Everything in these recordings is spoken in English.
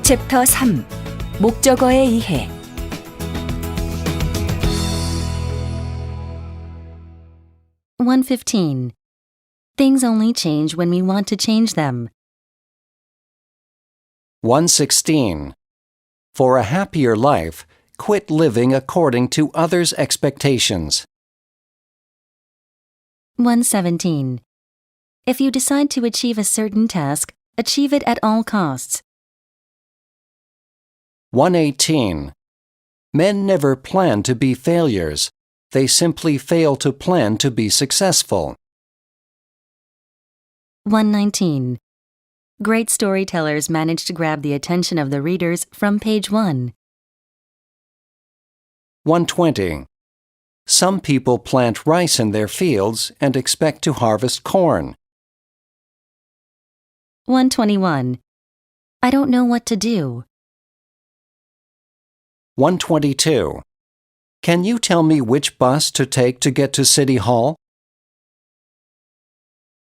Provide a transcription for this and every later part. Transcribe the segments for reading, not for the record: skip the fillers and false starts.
챕터 3. 목적어에 의해 115. Things only change when we want to change them. 116. For a happier life, quit living according to others' expectations. 117. If you decide to achieve a certain task, achieve it at all costs. 118. Men never plan to be failures. They simply fail to plan to be successful. 119. Great storytellers manage to grab the attention of the readers from page 1. 120. Some people plant rice in their fields and expect to harvest corn. 121. I don't know what to do. 122. Can you tell me which bus to take to get to City Hall?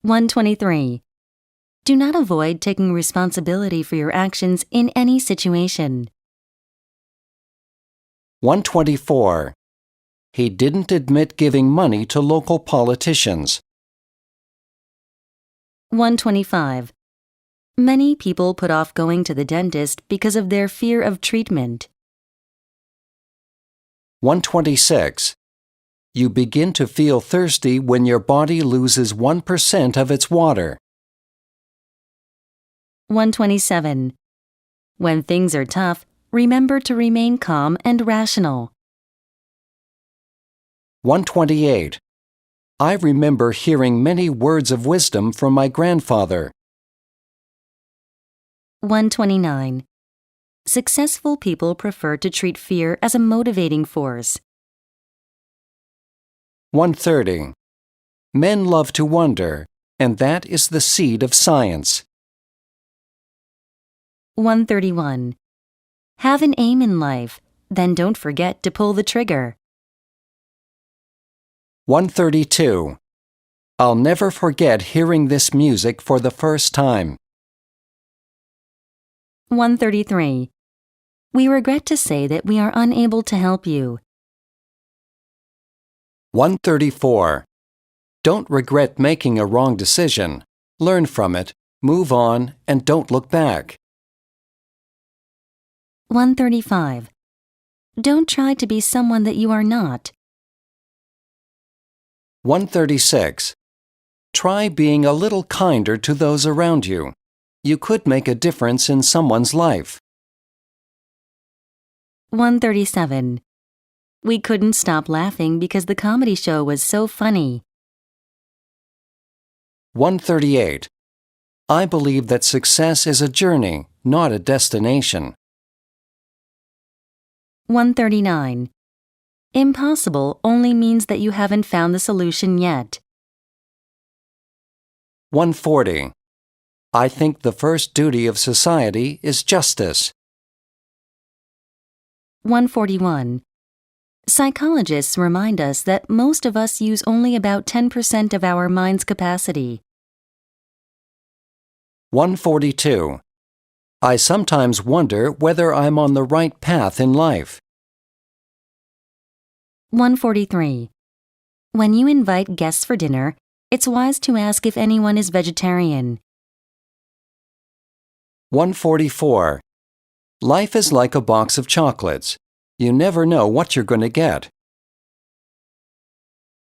123. Do not avoid taking responsibility for your actions in any situation. 124. He didn't admit giving money to local politicians. 125. Many people put off going to the dentist because of their fear of treatment. 126. You begin to feel thirsty when your body loses 1% of its water. 127. When things are tough, remember to remain calm and rational. 128. I remember hearing many words of wisdom from my grandfather. 129. Successful people prefer to treat fear as a motivating force. 130. Men love to wonder, and that is the seed of science. 131. Have an aim in life, then don't forget to pull the trigger. 132. I'll never forget hearing this music for the first time. 133. We regret to say that we are unable to help you. 134. Don't regret making a wrong decision. Learn from it, move on, and don't look back. 135. Don't try to be someone that you are not. 136. Try being a little kinder to those around you. You could make a difference in someone's life. 137. We couldn't stop laughing because the comedy show was so funny. 138. I believe that success is a journey, not a destination. 139. Impossible only means that you haven't found the solution yet. 140. I think the first duty of society is justice. 141. Psychologists remind us that most of us use only about 10% of our mind's capacity. 142. I sometimes wonder whether I'm on the right path in life. 143. When you invite guests for dinner, it's wise to ask if anyone is vegetarian. 144. Life is like a box of chocolates. You never know what you're going to get.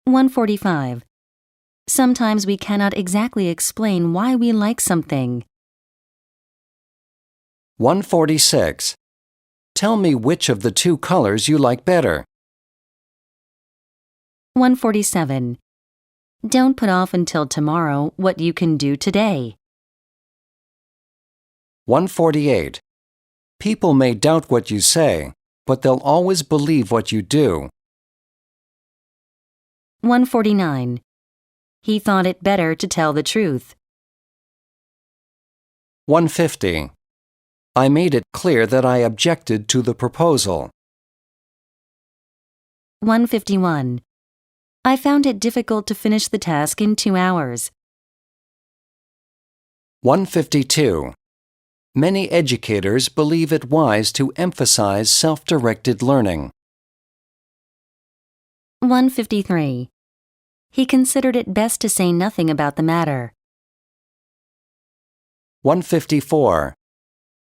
145. Sometimes we cannot exactly explain why we like something. 146. Tell me which of the two colors you like better. 147. Don't put off until tomorrow what you can do today. 148. People may doubt what you say, but they'll always believe what you do. 149. He thought it better to tell the truth. 150. I made it clear that I objected to the proposal. 151. I found it difficult to finish the task in 2 hours. 152. Many educators believe it wise to emphasize self-directed learning. 153. He considered it best to say nothing about the matter. 154.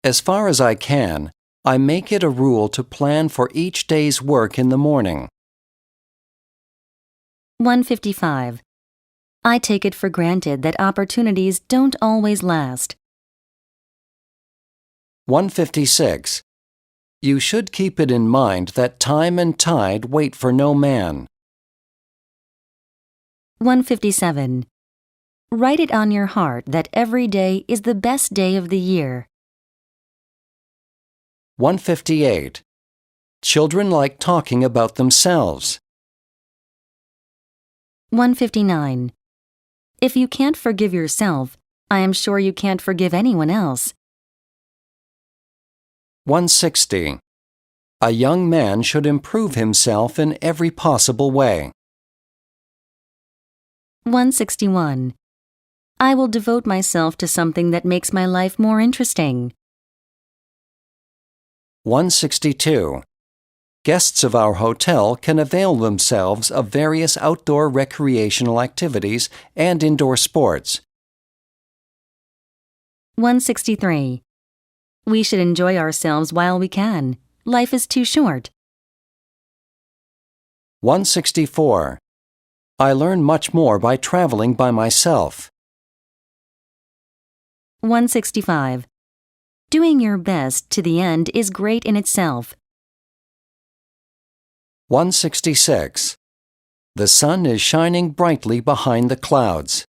As far as I can, I make it a rule to plan for each day's work in the morning. 155. I take it for granted that opportunities don't always last. 156. You should keep it in mind that time and tide wait for no man. 157. Write it on your heart that every day is the best day of the year. 158. Children like talking about themselves. 159. If you can't forgive yourself, I am sure you can't forgive anyone else. 160. A young man should improve himself in every possible way. 161. I will devote myself to something that makes my life more interesting. 162. Guests of our hotel can avail themselves of various outdoor recreational activities and indoor sports. 163. We should enjoy ourselves while we can. Life is too short. 164. I learn much more by traveling by myself. 165. Doing your best to the end is great in itself. 166. The sun is shining brightly behind the clouds.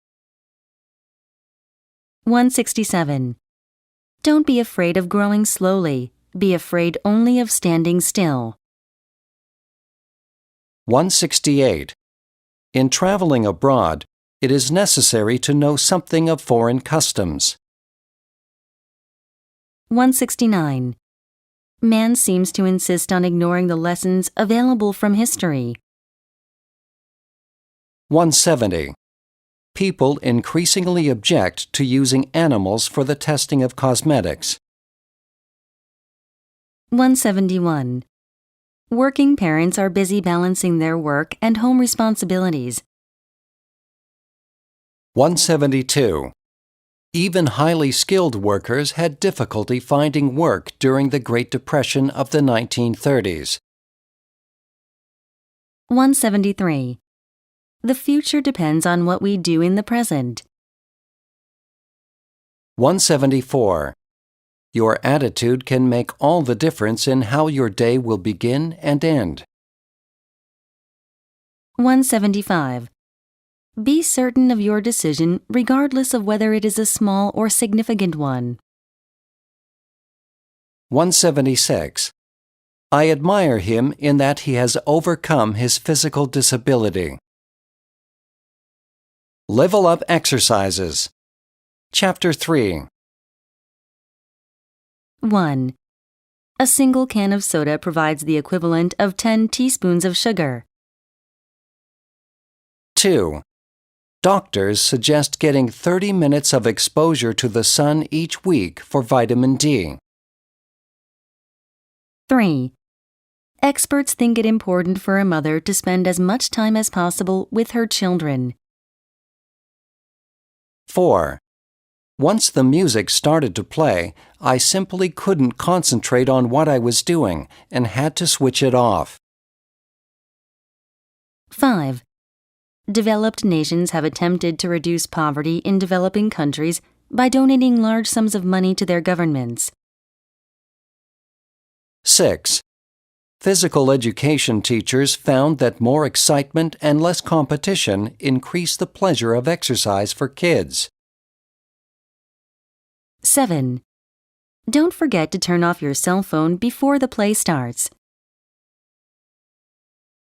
167. Don't be afraid of growing slowly. Be afraid only of standing still. 168. In traveling abroad, it is necessary to know something of foreign customs. 169. Man seems to insist on ignoring the lessons available from history. 170. People increasingly object to using animals for the testing of cosmetics. 171. Working parents are busy balancing their work and home responsibilities. 172. Even highly skilled workers had difficulty finding work during the Great Depression of the 1930s. 173. The future depends on what we do in the present. 174. Your attitude can make all the difference in how your day will begin and end. 175. Be certain of your decision regardless of whether it is a small or significant one. 176. I admire him in that he has overcome his physical disability. Level Up Exercises. Chapter 3. 1. A single can of soda provides the equivalent of 10 teaspoons of sugar. 2. Doctors suggest getting 30 minutes of exposure to the sun each week for vitamin D. 3. Experts think it important for a mother to spend as much time as possible with her children. 4. Once the music started to play, I simply couldn't concentrate on what I was doing and had to switch it off. 5. Developed nations have attempted to reduce poverty in developing countries by donating large sums of money to their governments. 6. Physical education teachers found that more excitement and less competition increase the pleasure of exercise for kids. 7. Don't forget to turn off your cell phone before the play starts.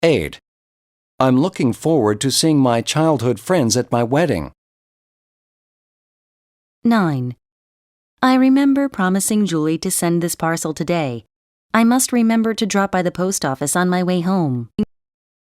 8. I'm looking forward to seeing my childhood friends at my wedding. 9. I remember promising Julie to send this parcel today. I must remember to drop by the post office on my way home.